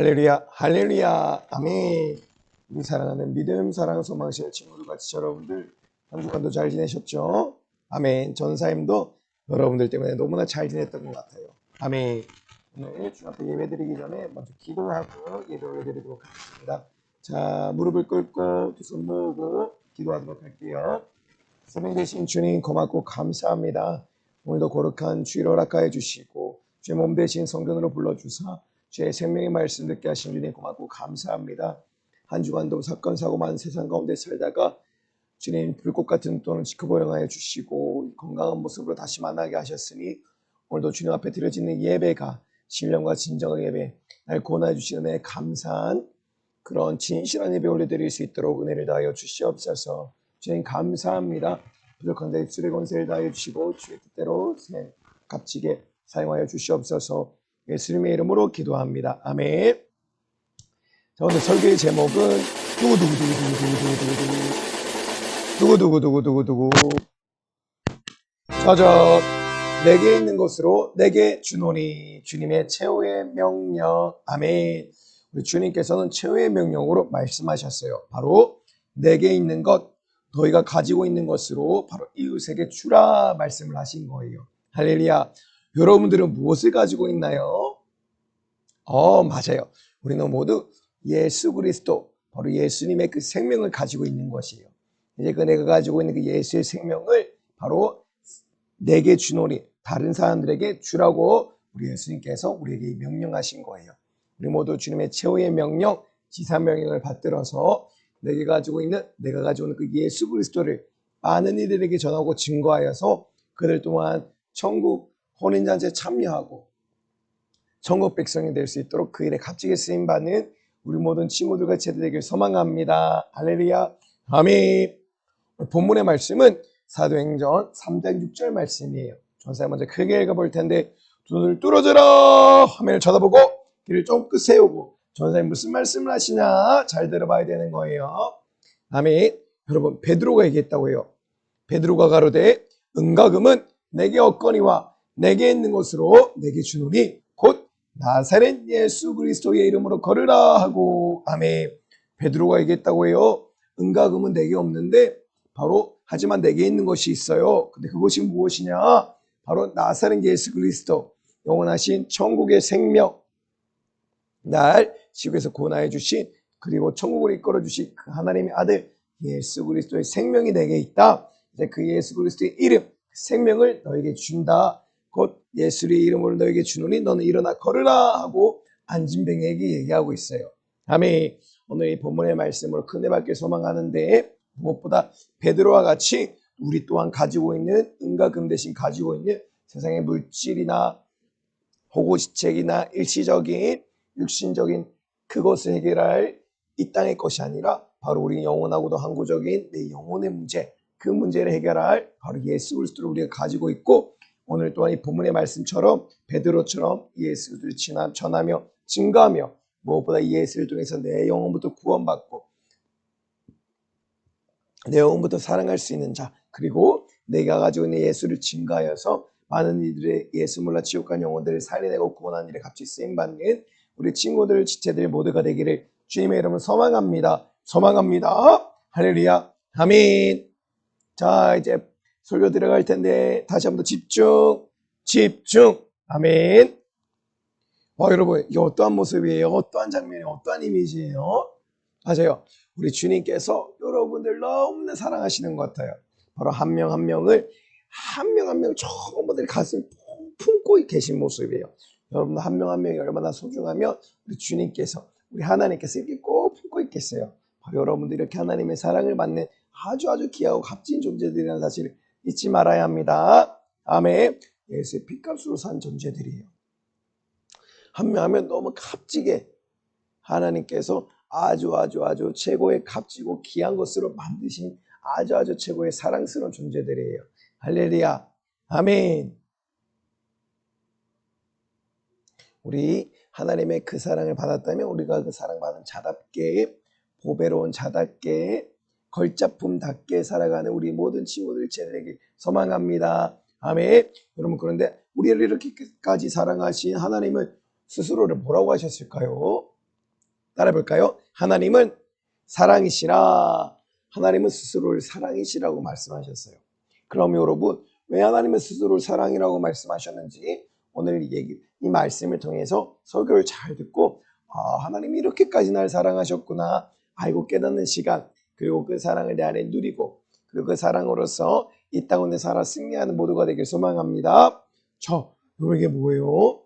할렐루야, 할렐루야, 아멘. 우리 사랑하는 믿음, 사랑, 소망실 친구들 같이 여러분들 한 주간도 잘 지내셨죠? 아멘. 전사님도 여러분들 때문에 너무나 잘 지냈던 것 같아요. 아멘. 오늘 주 앞에 예배 드리기 전에 먼저 기도하고 예배를 드리도록 하겠습니다. 자, 무릎을 꿇고 두 손 모으고 기도하도록 할게요. 생명 되신 주님 고맙고 감사합니다. 오늘도 거룩한 주일 허락하여 주시고 주의 몸 되신 성전으로 불러주사 주의 생명의 말씀 듣게 하신 주님 고맙고 감사합니다. 한 주간도 사건 사고 많은 세상 가운데 살다가 주님 불꽃 같은 또는 지켜보 영하여 주시고 건강한 모습으로 다시 만나게 하셨으니 오늘도 주님 앞에 드려지는 예배가 신령과 진정한 예배 날 구원하여 주시는 데 감사한 그런 진실한 예배 올려드릴 수 있도록 은혜를 다하여 주시옵소서. 주님 감사합니다. 부족한 데 입술의 권세를 다하여 주시고 주의 뜻대로 값지게 사용하여 주시옵소서. 예수님의 이름으로 기도합니다. 아멘. 자, 오늘 설교의 제목은 두구두구두구두구두구두구두구두구두구두구 저저 내게 있는 것으로 내게 주노니 주님의 최후의 명령. 아멘. 우리 주님께서는 최후의 명령으로 말씀하셨어요. 바로 내게 있는 것, 너희가 가지고 있는 것으로 바로 이웃에게 주라 말씀을 하신 거예요. 할렐루야. 여러분들은 무엇을 가지고 있나요? 맞아요. 우리는 모두 예수 그리스도, 바로 예수님의 그 생명을 가지고 있는 것이에요. 이제 그 내가 가지고 있는 그 예수의 생명을 바로 내게 주노니, 다른 사람들에게 주라고 우리 예수님께서 우리에게 명령하신 거예요. 우리 모두 주님의 최후의 명령, 지사명령을 받들어서 내가 가지고 있는 그 예수 그리스도를 많은 이들에게 전하고 증거하여서 그들 또한 천국 혼인잔치에 참여하고 천국 백성이 될 수 있도록 그 일에 값지게 쓰임받는 우리 모든 친구들과 제자되길 소망합니다. 할렐루야. 아멘. 본문의 말씀은 사도행전 3장 6절 말씀이에요. 전사님 먼저 크게 읽어볼 텐데 두 눈을 뚫어져라 화면을 쳐다보고 귀를 쫑긋 세우고 전사님 무슨 말씀을 하시냐 잘 들어봐야 되는 거예요. 아멘. 여러분 베드로가 얘기했다고 해요. 베드로가 가로되 은과 금은 내게 없거니와 내게 있는 것으로 내게 주노니 곧 나사렛 예수 그리스도의 이름으로 걸으라 하고. 아멘. 베드로가 얘기했다고 해요. 은과 금은 내게 없는데 바로 하지만 내게 있는 것이 있어요. 근데 그것이 무엇이냐? 바로 나사렛 예수 그리스도, 영원하신 천국의 생명, 날 지구에서 구원하여 주신 그리고 천국을 이끌어 주신 그 하나님의 아들 예수 그리스도의 생명이 내게 있다. 이제 그 예수 그리스도의 이름, 생명을 너에게 준다. 곧 예수의 이름으로 너에게 주노니 너는 일어나 걸으라 하고 안진뱅이에게 얘기하고 있어요. 아멘. 오늘 이 본문의 말씀으로 큰 은혜받길 소망하는데 무엇보다 베드로와 같이 우리 또한 가지고 있는 은과 금 대신 가지고 있는 세상의 물질이나 호고시책이나 일시적인 육신적인 그것을 해결할 이 땅의 것이 아니라 바로 우리 영원하고도 항구적인 내 영혼의 문제, 그 문제를 해결할 바로 예수 그리스도를 우리가 가지고 있고 오늘 또한 이 본문의 말씀처럼 베드로처럼 예수 그리스도를 전하며 증거하며 무엇보다 이 예수를 통해서 내 영혼부터 구원받고 내 영혼부터 사랑할 수 있는 자, 그리고 내가 가지고 있는 예수를 증거하여서 많은 이들의 예수 몰라 지옥 간 영혼들을 살려내고 구원하는 일에 값지 쓰임받는 우리 친구들, 지체들 모두가 되기를 주님의 이름으로 소망합니다. 소망합니다. 할렐루야. 아멘. 자, 이제 설교 들어갈 텐데 다시 한번 더 집중. 아멘. 여러분, 이게 어떠한 모습이에요? 어떠한 장면이에요? 어떠한 이미지예요? 맞아요. 우리 주님께서 여러분들 너무나 사랑하시는 것 같아요. 바로 한 명 한 명을 한 명 전부 들 가슴 품고 계신 모습이에요. 여러분 한 명 한 명이 얼마나 소중하면 우리 주님께서 우리 하나님께서 이렇게 꼭 품고 있겠어요. 바로 여러분들 이렇게 하나님의 사랑을 받는 아주 귀하고 값진 존재들이라는 사실을 잊지 말아야 합니다. 아멘. 예수의 피값으로 산 존재들이에요. 한 명 하면 너무 값지게 하나님께서 아주 최고의 값지고 귀한 것으로 만드신 아주 최고의 사랑스러운 존재들이에요. 할렐루야. 아멘. 우리 하나님의 그 사랑을 받았다면 우리가 그 사랑받은 자답게 보배로운 자답게 걸작품답게 살아가는 우리 모든 친구들 제자에게 소망합니다. 아멘. 여러분 그런데 우리를 이렇게까지 사랑하신 하나님은 스스로를 뭐라고 하셨을까요? 따라해볼까요? 하나님은 사랑이시라. 하나님은 스스로를 사랑이시라고 말씀하셨어요. 그럼 여러분, 왜 하나님은 스스로를 사랑이라고 말씀하셨는지 오늘 이 말씀을 통해서 설교를 잘 듣고 하나님이 이렇게까지 날 사랑하셨구나 알고 깨닫는 시간, 그리고 그 사랑을 내 안에 누리고 그리고 그 사랑으로서 이 땅에 살아 승리하는 모두가 되길 소망합니다. 이게 뭐예요?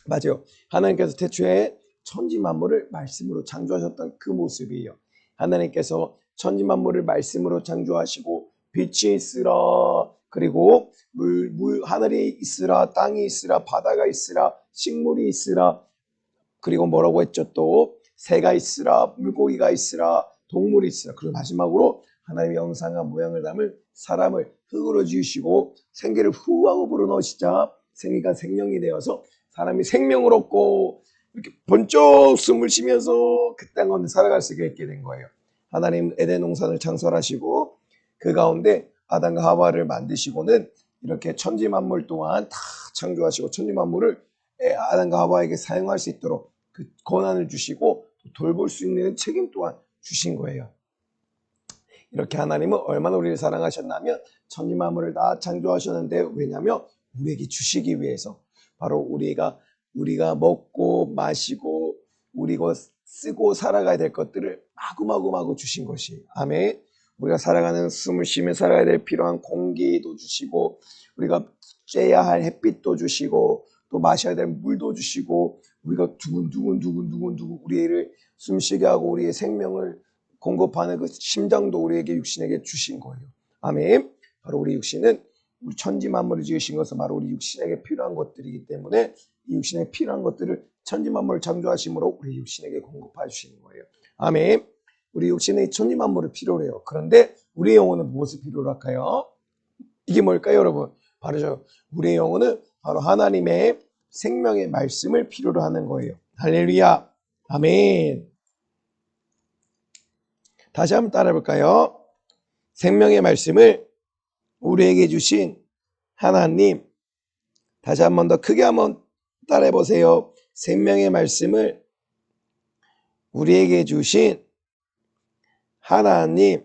맞아요. 하나님께서 태초에 천지 만물을 말씀으로 창조하셨던 그 모습이에요. 하나님께서 천지 만물을 말씀으로 창조하시고 빛이 있으라, 그리고 하늘이 있으라, 땅이 있으라, 바다가 있으라, 식물이 있으라, 그리고 뭐라고 했죠? 또 새가 있으라, 물고기가 있으라, 동물이 있으라. 그리고 마지막으로 하나님의 형상과 모양을 담을 사람을 흙으로 지으시고 생기를 후하고 불어넣으시자 생기가 생명이 되어서 사람이 생명을 얻고 이렇게 번쩍 숨을 쉬면서 그 땅 가운데 살아갈 수 있게 된 거예요. 하나님 에덴 동산을 창설하시고 그 가운데 아담과 하와를 만드시고는 이렇게 천지 만물 동안 다 창조하시고 천지 만물을 아담과 하와에게 사용할 수 있도록 그 권한을 주시고 돌볼 수 있는 책임 또한 주신 거예요. 이렇게 하나님은 얼마나 우리를 사랑하셨냐면 천지 만물을 다 창조하셨는데, 왜냐하면 우리에게 주시기 위해서, 바로 우리가 먹고 마시고 우리가 쓰고 살아가야 될 것들을 마구마구 주신 것이, 아멘. 우리가 살아가는 숨을 쉬며 살아야 될 필요한 공기도 주시고, 우리가 쬐야 할 햇빛도 주시고, 또 마셔야 될 물도 주시고, 우리가 두근두근 우리를 숨쉬게 하고 우리의 생명을 공급하는 그 심장도 우리에게 육신에게 주신 거예요. 아멘. 바로 우리 육신은 우리 천지 만물을 지으신 것은 바로 우리 육신에게 필요한 것들이기 때문에 이 육신에 필요한 것들을 천지 만물을 창조하심으로 우리 육신에게 공급해 주시는 거예요. 아멘. 우리 육신의 천지 만물을 필요로 해요. 그런데 우리의 영혼은 무엇을 필요로 할까요? 이게 뭘까요, 여러분? 바로 우리의 영혼은 바로 하나님의 생명의 말씀을 필요로 하는 거예요. 할렐루야. 아멘. 다시 한번 따라해 볼까요? 생명의 말씀을 우리에게 주신 하나님. 다시 한번 더 크게 한번 따라해 보세요. 생명의 말씀을 우리에게 주신 하나님.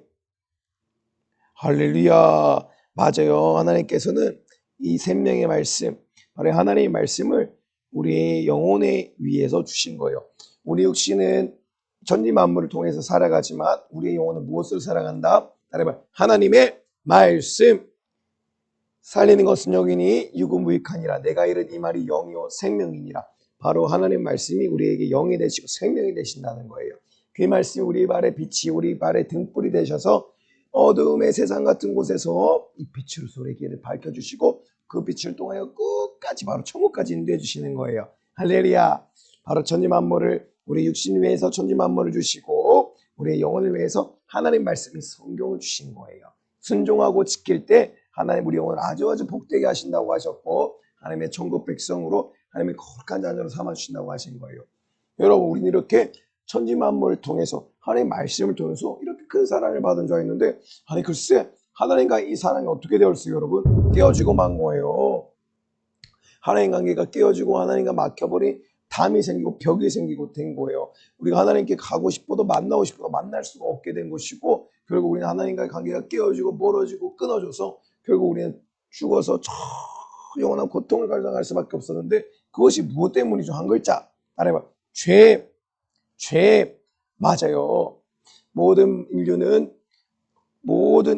할렐루야. 맞아요. 하나님께서는 이 생명의 말씀, 바로 하나님의 말씀을 우리의 영혼에 위해서 주신 거예요. 우리 육신은 천지 만물을 통해서 살아가지만 우리의 영혼은 무엇을 살아간다? 따라해봐. 하나님의 말씀. 살리는 것은 영이니 유구무익하니라. 내가 이른 이 말이 영이요 생명이니라. 바로 하나님의 말씀이 우리에게 영이 되시고 생명이 되신다는 거예요. 그 말씀이 우리 발의 빛이, 우리 발의 등불이 되셔서 어두움의 세상 같은 곳에서 이 빛으로 우리의 길을 밝혀주시고 그 빛을 통하여 끝까지 바로 천국까지 인도해 주시는 거예요. 할렐루야. 바로 천지 만물을 우리 육신 위해서 천지 만물을 주시고 우리의 영혼을 위해서 하나님 말씀이 성경을 주신 거예요. 순종하고 지킬 때 하나님 우리 영혼을 아주 복되게 하신다고 하셨고, 하나님의 천국 백성으로 하나님의 거룩한 자녀로 삼아주신다고 하신 거예요. 여러분, 우리는 이렇게 천지 만물을 통해서 하나님의 말씀을 통해서 이렇게 큰 사랑을 받은 줄 알았는데, 아니 글쎄 하나님과 이 사랑이 어떻게 되었어요? 여러분, 깨어지고 만 거예요. 하나님 관계가 깨어지고 하나님과 막혀버린 담이 생기고 벽이 생기고 된 거예요. 우리가 하나님께 가고 싶어도 만나고 싶어도 만날 수가 없게 된 것이고, 결국 우리는 하나님과의 관계가 깨어지고 멀어지고 끊어져서 결국 우리는 죽어서 영원한 고통을 갈당할 수밖에 없었는데, 그것이 무엇 때문이죠? 한 글자 따라해봐. 죄. 맞아요. 모든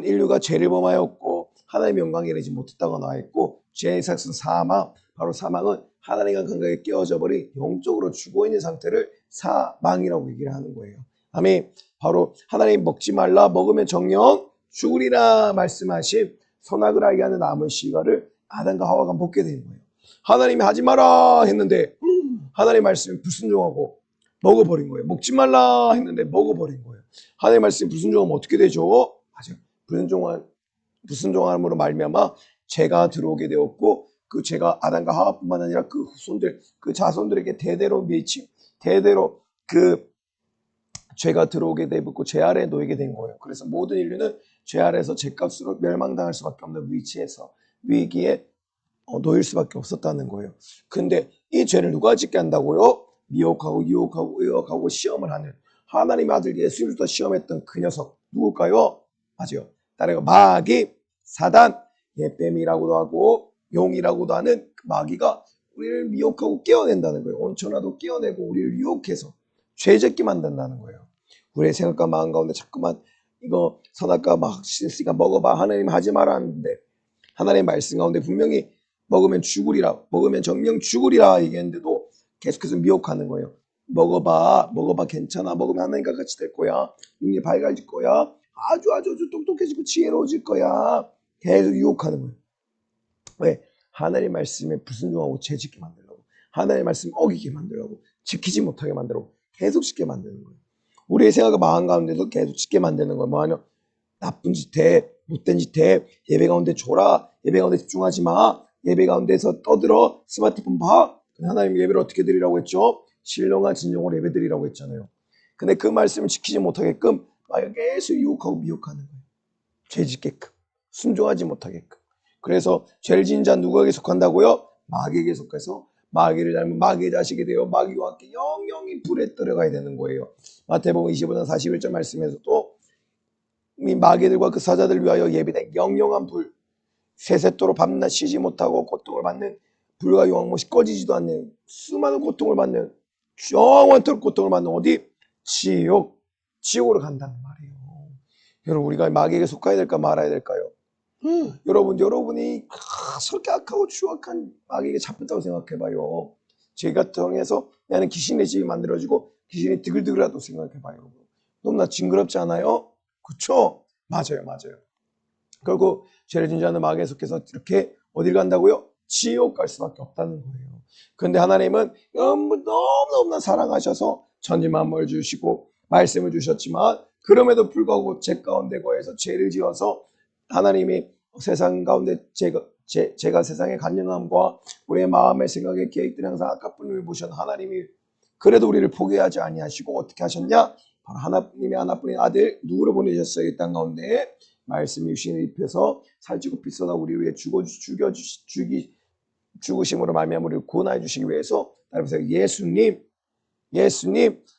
인류가 죄를 범하였고 하나님의 영광에 이르지 못했다고 나와 있고, 죄의 삭은 사망. 바로 사망은 하나님과 관계에 깨어져 버린 영적으로 죽어있는 상태를 사망이라고 얘기를 하는 거예요. 아멘. 바로 하나님 먹지 말라, 먹으면 정령 죽으리라 말씀하신 선악을 알게 하는 나무의 씨가를 아담과 하와가 먹게 된 거예요. 하나님이 하지 마라 했는데 하나님 말씀이 불순종하고 먹어버린 거예요. 먹지 말라 했는데 먹어버린 거예요. 하나님 말씀이 불순종하면 어떻게 되죠? 맞아요. 불순종함으로 말미암아 죄가 들어오게 되었고, 그 죄가 아담과 하와뿐만 아니라 그 후손들, 그 자손들에게 대대로 대대로 그 죄가 들어오게 되고 죄 아래에 놓이게 된 거예요. 그래서 모든 인류는 죄 아래에서 죄값으로 멸망당할 수밖에 없는 위기에 놓일 수밖에 없었다는 거예요. 근데 이 죄를 누가 짓게 한다고요? 미혹하고 유혹하고 의혹하고 시험을 하는 하나님의 아들 예수님도 시험했던 그 녀석 누굴까요? 맞아요. 다른 마귀, 사단, 뱀이라고도 하고 용이라고도 하는 그 마귀가 우리를 미혹하고 깨어낸다는 거예요. 온천하도 깨어내고 우리를 유혹해서 죄 짓게 만든다는 거예요. 우리의 생각과 마음 가운데 자꾸만 이거 선악과 막 있으니까 먹어봐. 하나님 하지 말았는데 하나님의 말씀 가운데 분명히 먹으면 죽으리라, 먹으면 정령 죽으리라 얘기했는데도 계속해서 미혹하는 거예요. 먹어봐, 먹어봐, 괜찮아, 먹으면 하나님과 같이 될 거야, 눈이 밝아질 거야, 아주 똑똑해지고 지혜로워질 거야. 계속 유혹하는 거예요. 왜? 하나님의 말씀에 불순종하고 죄짓게 만들려고, 하나님의 말씀 어기게 만들려고, 지키지 못하게 만들려고 계속 짓게 만드는 거예요. 우리의 생각과 마음 가운데서 계속 짓게 만드는 거예요. 뭐하냐? 나쁜 짓 해, 못된 짓 해, 예배 가운데 졸아, 예배 가운데 집중하지 마, 예배 가운데서 떠들어, 스마트폰 봐. 하나님 예배를 어떻게 드리라고 했죠? 신령한 진정으로 예배 드리라고 했잖아요. 근데 그 말씀을 지키지 못하게끔 계속 유혹하고 미혹하는 거예요. 죄 짓게끔, 순종하지 못하게끔. 그래서 죄를 지은 자 누구에게 속한다고요? 마귀에게 속해서 마귀를 닮은 마귀의 자식이 되어 마귀와 함께 영영이 불에 들어가야 되는 거예요. 마태복음 25장 41절 말씀에서도 이 마귀들과 그 사자들 위하여 예비된 영영한 불, 세세토록 밤낮 쉬지 못하고 고통을 받는 불과 영원못이 꺼지지도 않는 수많은 고통을 받는 영원토록 고통을 받는 어디? 지옥으로 간다는 말이에요. 여러분, 우리가 마귀에게 속해야 될까 말아야 될까요? 여러분이 그렇게 악하고 추악한 마귀에게 잡혔다고 생각해봐요. 죄가 통해서 나는 귀신의 집이 만들어지고 귀신이 드글드글하다고 생각해봐요. 너무나 징그럽지 않아요? 그쵸? 맞아요. 결국 죄를 지은 자는 마귀에 속해서 이렇게 어딜 간다고요? 지옥 갈 수밖에 없다는 거예요. 그런데 하나님은 너무나 사랑하셔서 천지만물 주시고 말씀을 주셨지만 그럼에도 불구하고 죄 가운데 거해서 죄를 지어서 하나님이 세상 가운데 제가 세상의 간영함과 우리의 마음의 생각의 계획들이 항상 아까뿐을 보신 하나님이 그래도 우리를 포기하지 아니하시고 어떻게 하셨냐? 바로 하나님의 하나뿐인 아들 누구를 보내셨어요? 이 땅 가운데 말씀이 육신을 입혀서 살찌고 피 쏟아 우리를 위해 죽으심으로 말미암아 우리를 구원해 주시기 위해서 따라서 예수님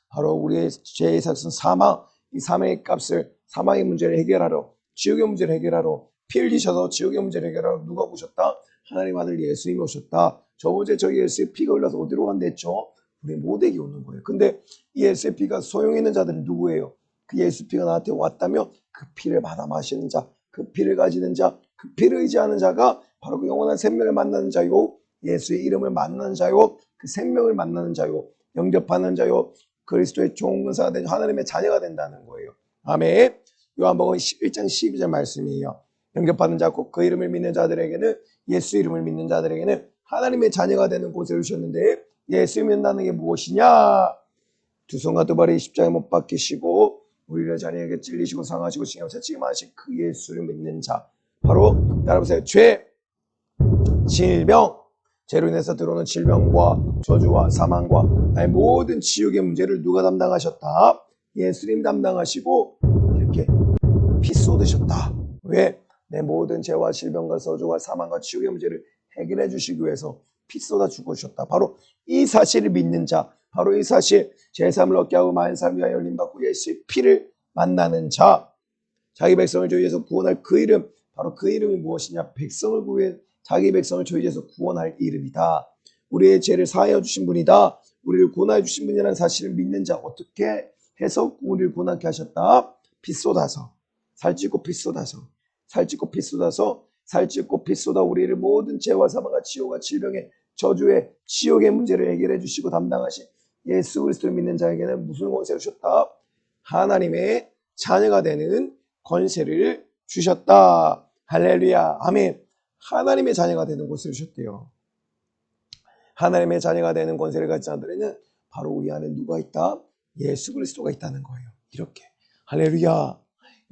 바로 우리의 죄의 삭은 사망, 이 사망의 값을, 사망의 문제를 해결하러, 지옥의 문제를 해결하러 피 흘리셔서 지옥의 문제를 해결하러 누가 오셨다? 하나님 아들 예수님이 오셨다. 저번주에 저희 예수의 피가 흘러서 어디로 간댔죠? 우리 모두에게 오는 거예요. 근데 이 예수의 피가 소용 있는 자들은 누구예요? 그 예수 피가 나한테 왔다며 그 피를 받아 마시는 자, 그 피를 가지는 자, 그 피를 의지하는 자가 바로 그 영원한 생명을 만나는 자요, 예수의 이름을 만나는 자요, 그 생명을 만나는 자요, 영접하는 자요, 그리스도의 종사가 된 하나님의 자녀가 된다는 거예요. 아멘. 요한복음 1장 12절 말씀이에요. 영접하는 자, 곧 그 이름을 믿는 자들에게는, 예수 이름을 믿는 자들에게는 하나님의 자녀가 되는 곳을 주셨는데, 예수 믿는다는 게 무엇이냐? 두 손과 두 발이 십자가에 못 박히시고 우리를 자녀에게 찔리시고 상하시고 징역을 책임하신 그 예수를 믿는 자, 바로 따라보세요. 죄, 질병, 죄로 인해서 들어오는 질병과 저주와 사망과 나의 모든 지옥의 문제를 누가 담당하셨다? 예수님 담당하시고 이렇게 피 쏟으셨다. 왜? 내 모든 죄와 질병과 저주와 사망과 지옥의 문제를 해결해 주시기 위해서 피 쏟아 죽으셨다. 바로 이 사실을 믿는 자, 바로 이 사실, 제3을 얻게 하고 만사를 위하여 열림받고 예수의 피를 만나는 자, 자기 백성을 저희에서 구원할 그 이름, 바로 그 이름이 무엇이냐? 백성을 구해 자기 백성을 저희에서 구원할 이름이다. 우리의 죄를 사하여 주신 분이다. 우리를 구원하여 주신 분이라는 사실을 믿는 자, 어떻게 해서 우리를 구원하게 하셨다? 피 쏟아서, 살찌고 피 쏟아서, 살찌고 피 쏟아서, 살찌고 피 쏟아 우리를 모든 죄와 사망과 지옥과 질병의 저주의 지옥의 문제를 해결해 주시고 담당하신 예수 그리스도를 믿는 자에게는 무슨 권세를 주셨다? 하나님의 자녀가 되는 권세를 주셨다. 할렐루야. 아멘. 하나님의 자녀가 되는 권세를 주셨대요. 하나님의 자녀가 되는 권세를 가진 자들에는 바로 우리 안에 누가 있다? 예수 그리스도가 있다는 거예요. 이렇게. 할렐루야.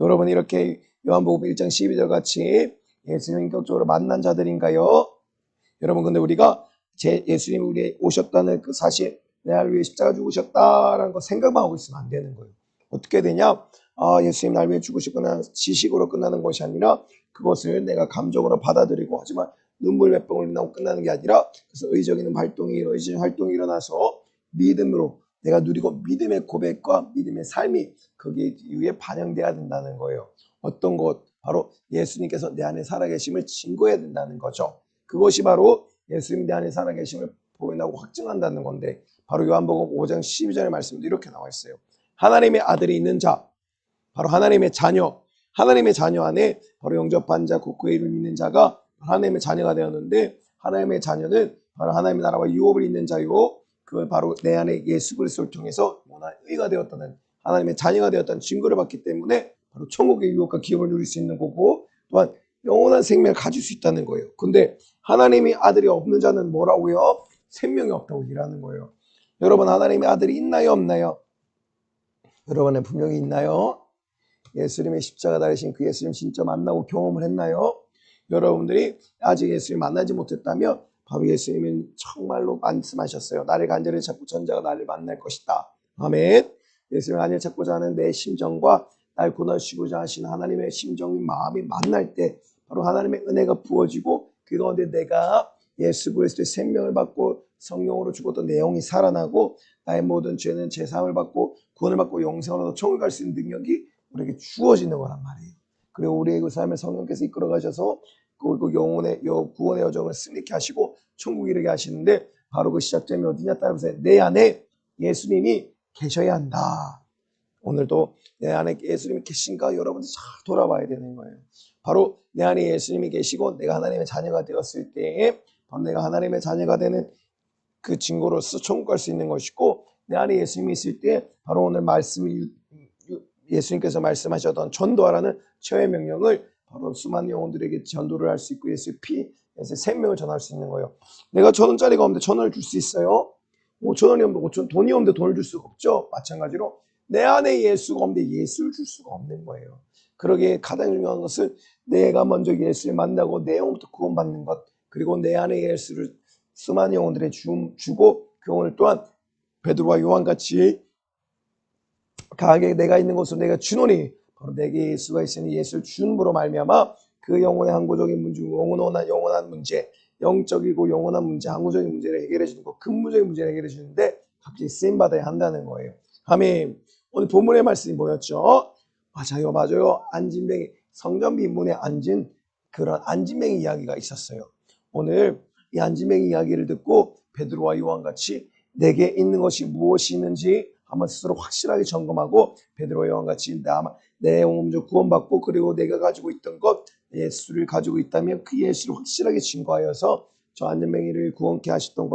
여러분 이렇게 요한복음 1장 12절 같이 예수님 인격적으로 만난 자들인가요? 여러분 근데 우리가 예수님이 우리에 오셨다는 그 사실, 내 날 위해 십자가 죽으셨다라는 거 생각만 하고 있으면 안 되는 거예요. 어떻게 되냐? 예수님 날 위해 죽으셨구나 지식으로 끝나는 것이 아니라 그것을 내가 감정으로 받아들이고, 하지만 눈물 몇 방울 나고 끝나는 게 아니라 그래서 의적인 활동이 일어나서 믿음으로 내가 누리고 믿음의 고백과 믿음의 삶이 거기에 위에 반영돼야 된다는 거예요. 어떤 것? 바로 예수님께서 내 안에 살아계심을 증거해야 된다는 거죠. 그것이 바로 예수님 내 안에 살아계심을 보인다고 확증한다는 건데 바로 요한복음 5장 12절의 말씀도 이렇게 나와 있어요. 하나님의 아들이 있는 자, 바로 하나님의 자녀, 하나님의 자녀 안에 바로 영접한 자, 곧 그의 이름을 믿는 자가 하나님의 자녀가 되었는데 하나님의 자녀는 바로 하나님의 나라와 유업을 잇는 자요. 그걸 바로 내 안에 예수 그리스도를 통해서 영원한 의가 되었다는 하나님의 자녀가 되었다는 증거를 받기 때문에 바로 천국의 유업과 기업을 누릴 수 있는 거고 또한 영원한 생명을 가질 수 있다는 거예요. 근데 하나님의 아들이 없는 자는 뭐라고요? 생명이 없다고 일하는 거예요. 여러분 하나님의 아들이 있나요 없나요? 여러분의 분명히 있나요? 예수님의 십자가 달리신 그 예수님 진짜 만나고 경험을 했나요? 여러분들이 아직 예수님 만나지 못했다면 바로 예수님은 정말로 말씀하셨어요. 나를 간절히 찾고 전자가 나를 만날 것이다. 아멘. 예수님을 간절히 찾고자 하는 내 심정과 날 고난시고자 하신 하나님의 심정이 마음이 만날 때 바로 하나님의 은혜가 부어지고 그 가운데 내가 예수 그리스도의 생명을 받고 성령으로 죽었던 내용이 살아나고 나의 모든 죄는 제사함을 받고 구원을 받고 영생으로 천국을 갈 수 있는 능력이 우리에게 주어지는 거란 말이에요. 그리고 우리의 그 삶을 성령께서 이끌어 가셔서 그 영혼의 구원의 여정을 승리케 하시고 천국에 이르게 하시는데 바로 그 시작점이 어디냐 따라서 내 안에 예수님이 계셔야 한다. 오늘도 내 안에 예수님이 계신가 여러분들 잘 돌아봐야 되는 거예요. 바로 내 안에 예수님이 계시고 내가 하나님의 자녀가 되었을 때 바로 내가 하나님의 자녀가 되는 그 증거로서 천국 갈 수 있는 것이고 내 안에 예수님이 있을 때 바로 오늘 말씀이 예수님께서 말씀하셨던 전도하라는 최후의 명령을 바로 수많은 영혼들에게 전도를 할 수 있고 예수의 피, 예수의 생명을 전할 수 있는 거예요. 내가 1,000원짜리가 없는데 1,000원을 줄 수 있어요? 5,000원이 없는데 5,000원, 돈이 없는데 돈을 줄 수가 없죠. 마찬가지로 내 안에 예수가 없는데 예수를 줄 수가 없는 거예요. 그러기에 가장 중요한 것은 내가 먼저 예수를 만나고 내 영혼부터 구원받는 것 그리고 내 안에 예수를 수많은 영혼들에 주고 그 영혼을 또한 베드로와 요한같이 강하게 내가 있는 곳으로 내가 주노니 바로 내게 예수가 있으니 예수를 주음으로 말미암아 그 영혼의 항구적인 문제, 영원한 문제, 영적이고 영원한 문제, 항구적인 문제를 해결해 주는 거, 근무적인 문제를 해결해 주는데 갑자기 쓰임 받아야 한다는 거예요. 아멘. 오늘 본문의 말씀이 뭐였죠? 맞아요. 안진뱅이 성전 비문에 앉은 그런 안진뱅이 이야기가 있었어요. 오늘 이 안진뱅이 이야기를 듣고 베드로와 요한 같이 내게 있는 것이 무엇이 있는지 한번 스스로 확실하게 점검하고 베드로와 요한 같이 내 영혼 먼저 구원받고 그리고 내가 가지고 있던 것 예수를 가지고 있다면 그 예수를 확실하게 증거하여서 저 안전뱅이를 구원케 하셨던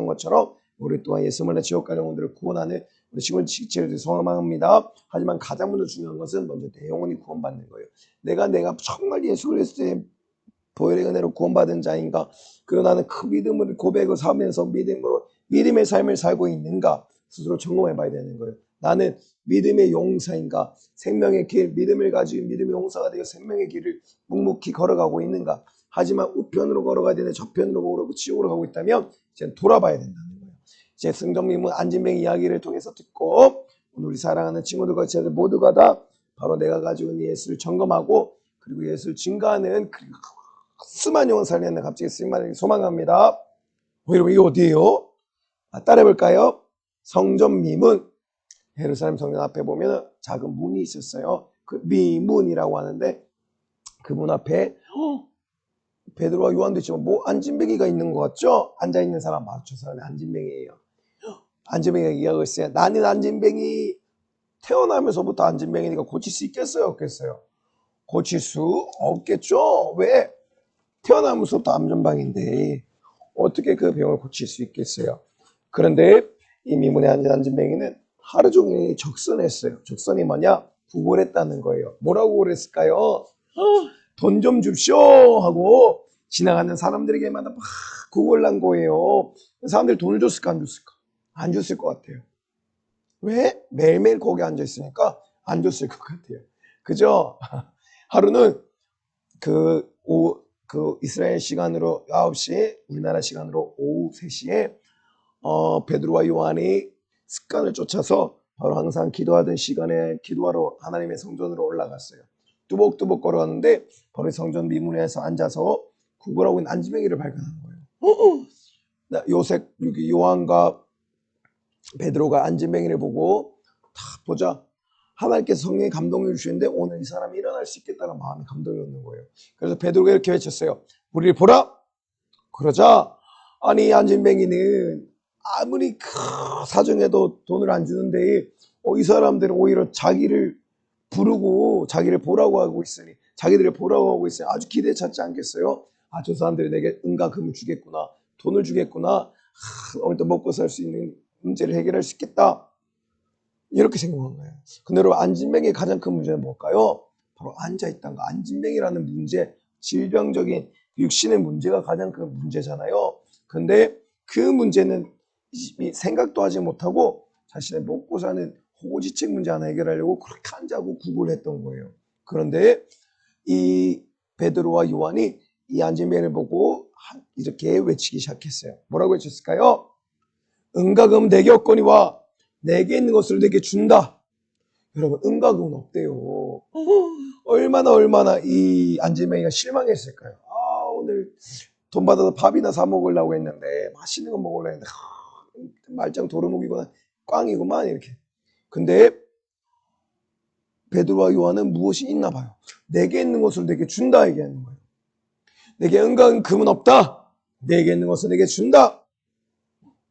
것처럼 우리 또한 예수 만나 지옥 갈 영혼들을 구원하는 우리 지금 지체를 소망합니다. 하지만 가장 먼저 중요한 것은 먼저 내 영혼이 구원받는 거예요. 내가 정말 예수 그리스도의 보혈의 은혜로 구원받은 자인가? 그리고 나는 그 믿음을 고백을 하면서 믿음의 삶을 살고 있는가? 스스로 점검해 봐야 되는 거예요. 나는 믿음의 용사인가? 생명의 길, 믿음을 가지고 믿음의 용사가 되어 생명의 길을 묵묵히 걸어가고 있는가? 하지만 우편으로 걸어가야 되는데 저편으로 걸어가고 지옥으로 가고 있다면 이제 돌아봐야 된다는 거예요. 이제 승정님은 안진뱅 이야기를 통해서 듣고 우리 사랑하는 친구들과 저희들 모두가 다 바로 내가 가지고 있는 예수를 점검하고 그리고 예수를 증거하는 수많은 영혼 살리는 갑자기 쓰임받는 소망합니다. 여러분 이거 어디예요? 따라해볼까요? 성전 미문. 예루살렘 성전 앞에 보면 작은 문이 있었어요. 그 미문이라고 하는데 그 문 앞에 베드로와 요한도 있지만 뭐 안진뱅이가 있는 것 같죠? 앉아있는 사람 맞죠? 사람이 안진뱅이에요. 안진뱅이가 이야기하고 있어요. 나는 안진뱅이 태어나면서부터 안진뱅이니까 고칠 수 있겠어요? 없겠어요? 고칠 수 없겠죠? 왜? 태어나면서부터 안전방인데 어떻게 그 병을 고칠 수 있겠어요? 그런데 이 미문에 앉은 안진뱅이는 하루 종일 적선했어요. 적선이 뭐냐? 구걸했다는 거예요. 뭐라고 그랬을까요? 돈 좀 줍쇼 하고 지나가는 사람들에게마다 막 구걸난 거예요. 사람들이 돈을 줬을까 안 줬을까? 안 줬을 것 같아요. 왜? 매일매일 거기 앉아 있으니까 안 줬을 것 같아요. 그죠? 하루는 그 이스라엘 시간으로 9시, 우리나라 시간으로 오후 3시에 베드로와 요한이 습관을 쫓아서 바로 항상 기도하던 시간에 기도하러 하나님의 성전으로 올라갔어요. 뚜벅뚜벅 걸어갔는데 바로 성전 미문에서 앉아서 구걸하고 있는 안진뱅이를 발견한 거예요. 요한과 베드로가 안진뱅이를 보고 다 보자. 하나님께서 성령의 감동을 주시는데 오늘 이 사람이 일어날 수 있겠다는 마음이 감동이 오는 거예요. 그래서 베드로가 이렇게 외쳤어요. 우리를 보라. 그러자 아니 이 안진뱅이는 아무리 사정해도 돈을 안 주는데 이 사람들은 오히려 자기를 부르고 자기를 보라고 하고 있으니 자기들을 보라고 하고 있으니 아주 기대에 찼지 않겠어요? 아, 저 사람들이 내게 은과 금을 주겠구나, 돈을 주겠구나, 오늘도 먹고 살 수 있는 문제를 해결할 수 있겠다, 이렇게 생각한 거예요. 근데 여러분, 안진뱅이의 가장 큰 문제는 뭘까요? 바로 앉아있다는 거. 안진뱅이라는 문제, 질병적인 육신의 문제가 가장 큰 문제잖아요. 근데 그 문제는 생각도 하지 못하고 자신의 먹고 사는 호지책 문제 하나 해결하려고 그렇게 앉아고 구걸을 했던 거예요. 그런데 이 베드로와 요한이 이 안진뱅이를 보고 이렇게 외치기 시작했어요. 뭐라고 외쳤을까요? 은과 금 내게 없거니와 내게 있는 것을 내게 준다. 여러분, 은과 금은 없대요. 얼마나 이 안진뱅이가 실망했을까요? 아, 오늘 돈 받아서 밥이나 사 먹으려고 했는데, 맛있는 거 먹으려고 했는데, 말짱 도루묵이구나, 꽝이구만, 이렇게. 근데 베드로와 요한은 무엇이 있나 봐요. 내게 있는 것을 내게 준다 얘기하는 거예요. 내게 은과 금은 없다. 내게 있는 것을 내게 준다.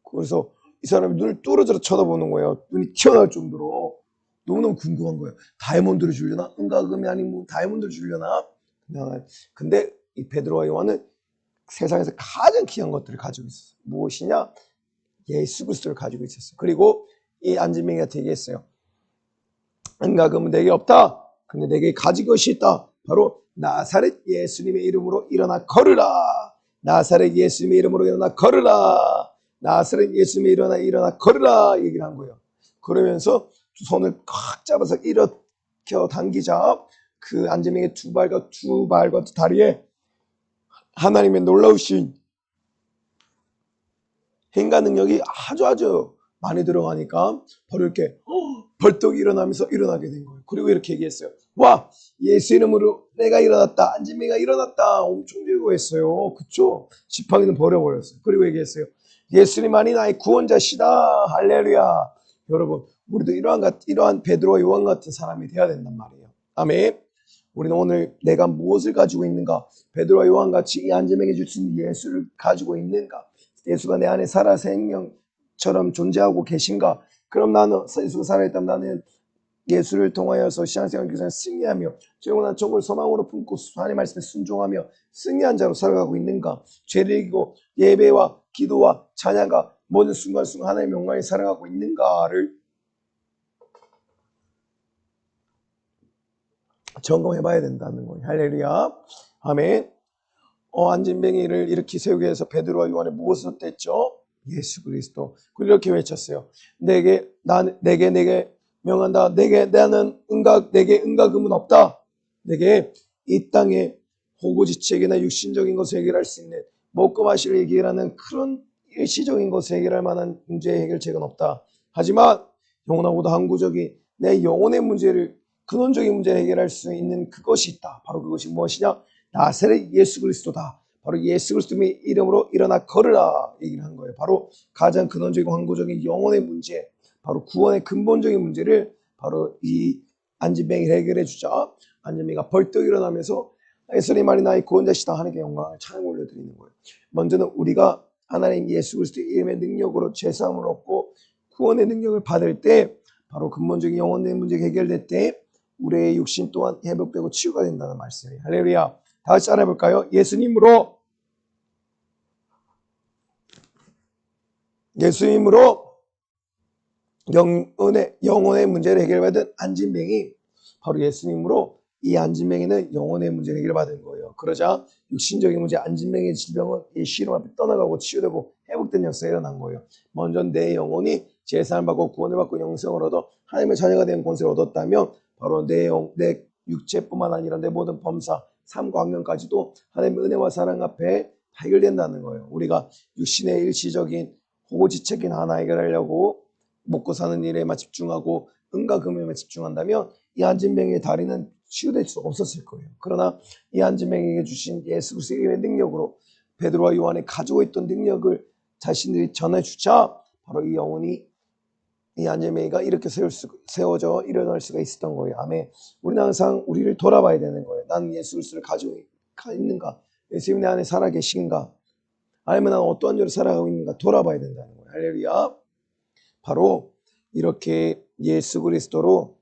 그래서 이 사람이 눈을 뚫어져라 쳐다보는 거예요. 눈이 튀어나올 정도로. 너무너무 궁금한 거예요. 다이아몬드를 주려나? 은과 금이 아닌 뭐 다이아몬드를 주려나? 근데 이 베드로와 요한은 세상에서 가장 귀한 것들을 가지고 있었어요. 무엇이냐? 예수 그리스도를 가지고 있었어요. 그리고 이 안진뱅이가 얘기했어요. 은과 금은 내게 없다. 근데 내게 가진 것이 있다. 바로 나사렛 예수님의 이름으로 일어나 걸으라. 나사렛 예수님의 이름으로 일어나 걸으라. 나사렛 예수님의 일어나 걸으라 얘기를 한 거예요. 그러면서 손을 꽉 잡아서 일으켜 당기자 그 안진뱅이의 두 발과 두 다리에 하나님의 놀라우신 힘과 능력이 아주 많이 들어가니까 바로 이렇게 벌떡 일어나면서 일어나게 된 거예요. 그리고 이렇게 얘기했어요. 와, 예수 이름으로 내가 일어났다. 안진뱅이가 일어났다. 엄청 즐거워했어요. 그쵸? 지팡이는 버려버렸어요. 그리고 얘기했어요. 예수님만이 나의 구원자시다. 할렐루야. 여러분, 우리도 이러한 베드로와 요한 같은 사람이 돼야 된단 말이에요. 아멘. 우리는 오늘 내가 무엇을 가지고 있는가? 베드로와 요한 같이 이 안진뱅이에게 주신 예수를 가지고 있는가? 예수가 내 안에 살아 생명처럼 존재하고 계신가? 그럼 나는 예수가 살아있다면 나는 예수를 통하여서 신앙생활 교사에 승리하며 영원한 종을 소망으로 품고 하나님의 말씀에 순종하며 승리한 자로 살아가고 있는가? 죄를 이기고 예배와 기도와 찬양과 모든 순간순간 하나님의 영광에 살아가고 있는가를 점검해 봐야 된다는 거예요. 할렐루야. 아멘. 안진뱅이를 이렇게 세우기 위해서 베드로와 요한이 무엇을 뗐죠? 예수 그리스도. 그리고 이렇게 외쳤어요. 내게 명한다. 내게 은과 금은 없다. 내게 이 땅에 호구지책이나 육신적인 것을 해결할 수 있는 먹고 마실 해결하는 그런 일시적인 것을 해결할 만한 문제의 해결책은 없다. 하지만 영원하고도 항구적인 내 영혼의 문제를 근원적인 문제를 해결할 수 있는 그것이 있다. 바로 그것이 무엇이냐? 나사렛 예수 그리스도다. 바로 예수 그리스도의 이름으로 일어나 걸으라 얘기를 한 거예요. 바로 가장 근원적이고 항구적인 영혼의 문제, 바로 구원의 근본적인 문제를 바로 이 안진뱅이를 해결해 주자. 안진뱅이가 벌떡 일어나면서 예수님만이 나의 구원자시다 하나님께 영광을 찬양 올려드리는 거예요. 먼저는 우리가 하나님 예수 그리스도의 이름의 능력으로 죄사함을 얻고 구원의 능력을 받을 때 바로 근본적인 영혼의 문제가 해결될 때 우리의 육신 또한 회복되고 치유가 된다는 말씀이에요. 할렐루야. 다 같이 따라해볼까요? 예수님으로 영혼의 문제를 해결받은 안진뱅이, 바로 예수님으로 이 안진뱅이는 영혼의 문제를 해결받은 거예요. 그러자 육신적인 문제, 안진뱅이의 질병은 이 시름 앞에 떠나가고 치유되고 회복된 역사가 일어난 거예요. 먼저 내 영혼이 제사를 받고 구원을 받고 영생을 얻어 하나님의 자녀가 된 권세를 얻었다면 바로 내 육체뿐만 아니라 내 모든 범사, 삶과 환경까지도 하나님의 은혜와 사랑 앞에 해결된다는 거예요. 우리가 육신의 일시적인 호구지책인 하나 해결하려고 먹고 사는 일에만 집중하고 은과 금에만 집중한다면 이 안진뱅이의 다리는 치유될 수 없었을 거예요. 그러나 이 안진뱅이에게 주신 예수 그리스도의 능력으로 베드로와 요한이 가지고 있던 능력을 자신들이 전해주자 바로 이 영혼이 이 안전뱅이가 이렇게 세워져 일어날 수가 있었던 거예요. 아멘. 우리는 항상 우리를 돌아봐야 되는 거예요. 나는 예수 그리스도를 가지고 있는가? 예수님 내 안에 살아계신가? 아니면 나는 어떠한 죄로 살아가고 있는가? 돌아봐야 된다는 거예요. 할렐루야. 바로 이렇게 예수 그리스도로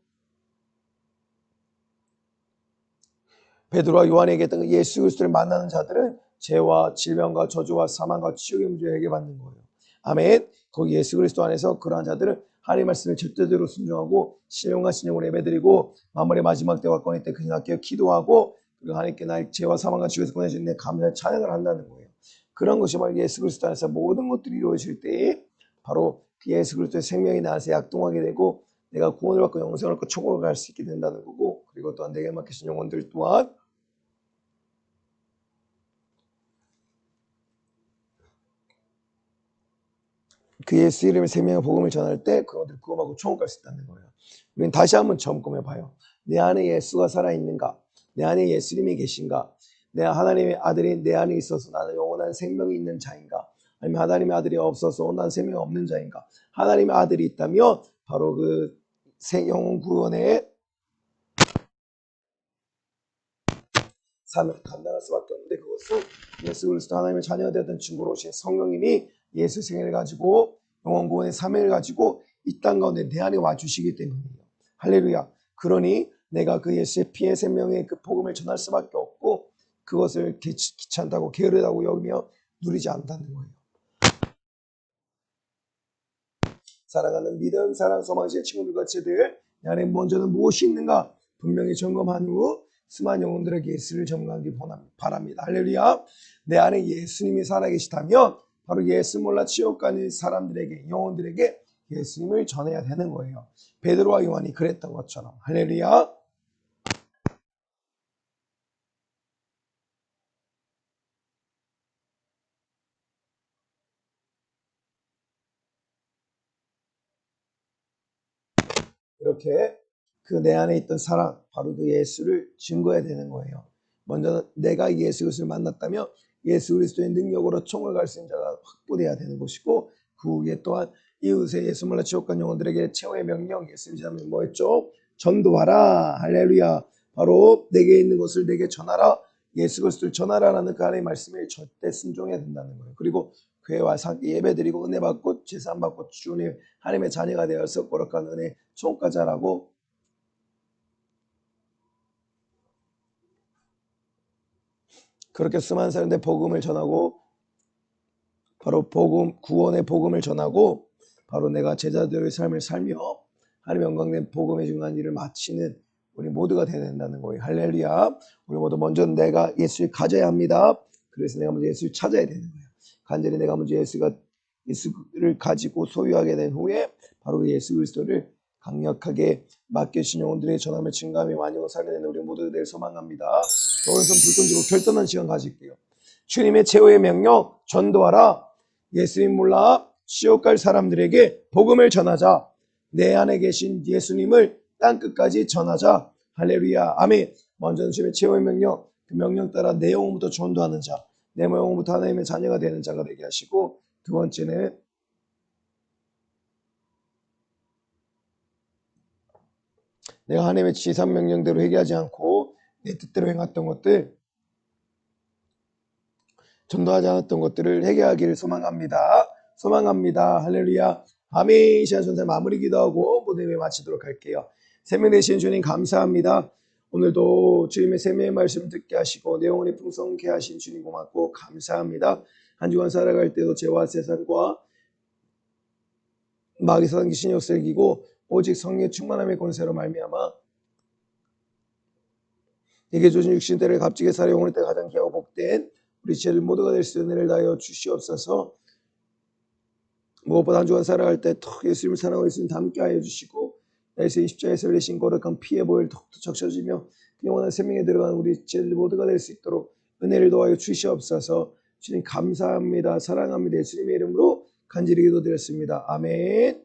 베드로와 요한에게 했던 예수 그리스도를 만나는 자들은 죄와 질병과 저주와 사망과 치욕의 문제를 해결받는 거예요. 아멘. 거기 예수 그리스도 안에서 그러한 자들은 하나님의 말씀을 절대적으로 순종하고 신령과 신령으로 예배드리고 만물의 마지막 때와 권위 때 그냥 깨어 기도하고 그리고 하나님께 나의 죄와 사망과 치욕에서 구원해주신 내 감사의 찬양을 한다는 거예요. 그런 것이 바로 예수 그리스도 안에서 모든 것들이 이루어질 때에 바로 그 예수 그리스도의 생명이 나에서 약동하게 되고 내가 구원을 받고 영생을 받고 천국을 갈 수 있게 된다는 거고 그리고 또한 내게 맡기신 영혼들 또한 그 예수 이름의 생명의 복음을 전할 때 그것들을 구원하고 천국 갈 수 있다는 거예요. 우리는 다시 한번 점검해 봐요. 내 안에 예수가 살아있는가? 내 안에 예수님이 계신가? 내 하나님의 아들이 내 안에 있어서 나는 영원한 생명이 있는 자인가? 아니면 하나님의 아들이 없어서 난 생명이 없는 자인가? 하나님의 아들이 있다면 바로 그 영혼 구원의 삶을 감당할 수밖에 없는데 그것은 예수 그리스도 하나님의 자녀가 되었던 증거로 오신 성령님이 예수 생애를 가지고 영원 구원의 삶을 가지고 이 땅 가운데 내 안에 와주시기 때문이에요. 할렐루야. 그러니 내가 그 예수의 피의 생명의 그 복음을 전할 수밖에 없고 그것을 귀찮다고 게으르다고 여기며 누리지 않는다는 거예요. 사랑하는 믿음, 사랑, 소망의 친구들과 제들 내 안에 먼저는 무엇이 있는가 분명히 점검한 후 수많은 영혼들에게 예수를 점검하기 바랍니다. 할렐루야. 내 안에 예수님이 살아계시다면 바로 예수 몰라 지옥 가는 사람들에게 영혼들에게 예수님을 전해야 되는 거예요. 베드로와 요한이 그랬던 것처럼. 할렐루야. 이렇게 그 내 안에 있던 사랑 바로 그 예수를 증거해야 되는 거예요. 먼저 내가 예수 그리스도를 만났다면 예수 그리스도의 능력으로 총을 갈 수 있는 자가 확보돼야 되는 것이고 그 후에 또한 이웃의 예수 몰라 지옥 간 영혼들에게 최후의 명령 예수님이 하면 뭐였죠? 전도하라. 할렐루야. 바로 내게 있는 것을 내게 전하라. 예수 그리스도를 전하라라는 그 하나님의 말씀에 절대 순종해야 된다는 거예요. 그리고 교회와 예배드리고 은혜 받고 제산 받고 주님 하나님의 자녀가 되어서 거룩한 은혜 총과 자라고 그렇게 수많은 사람들 복음을 전하고 바로 복음 구원의 복음을 전하고 바로 내가 제자들의 삶을 살며 하나님 영광된 복음의 중요한 일을 마치는 우리 모두가 되어야 된다는 거예요. 할렐루야. 우리 모두 먼저 내가 예수를 가져야 합니다. 그래서 내가 먼저 예수를 찾아야 되는 거예요. 간절히 내가 먼저 예수를 가지고 소유하게 된 후에 바로 그 예수 그리스도를 강력하게 맡겨주신 영혼들의 전함을 증가하며 완전히 살려내는 우리 모두들 소망합니다. 오른손 불 끈지고 결단한 시간 가질게요. 주님의 최후의 명령 전도하라. 예수님 몰라 지옥 갈 사람들에게 복음을 전하자. 내 안에 계신 예수님을 땅끝까지 전하자. 할렐루야. 아멘. 먼저 주님의 최후의 명령 그 명령 따라 내 영혼부터 전도하는 자. 내 영혼부터 하나님의 자녀가 되는 자가 되게 하시고 두 번째는 내가 하나님의 지상 명령대로 회개하지 않고 내 뜻대로 행했던 것들 전도하지 않았던 것들을 회개하기를 소망합니다. 소망합니다. 할렐루야. 아멘. 이 시간 전체 마무리 기도하고 모든 예배 마치도록 할게요. 생명 되신 주님 감사합니다. 오늘도 주님의 생명의 말씀 듣게 하시고 내 영혼이 풍성케 하신 주님 고맙고 감사합니다. 한 주간 살아갈 때도 죄와 세상과 마귀 사단 귀신의 역사를 이기고 오직 성령의 충만함의 권세로 말미암아 내게 주신 육신대를 값지게 살아 영혼의 때 가장 귀하고 복된 우리 죄를 모두가 될 수 있는 은혜를 다하여 주시옵소서. 무엇보다 한 주간 살아갈 때 더 예수님을 사랑하고 예수님 함께 하여 주시고 예수님 십자가에서 흘리신 거룩한 피의 보혈 더욱더 적셔지며 영원한 생명에 들어가는 우리 죄를 모두가 될 수 있도록 은혜를 도하여 주시옵소서. 주님 감사합니다. 사랑합니다. 예수님의 이름으로 간절히 기도드렸습니다. 아멘.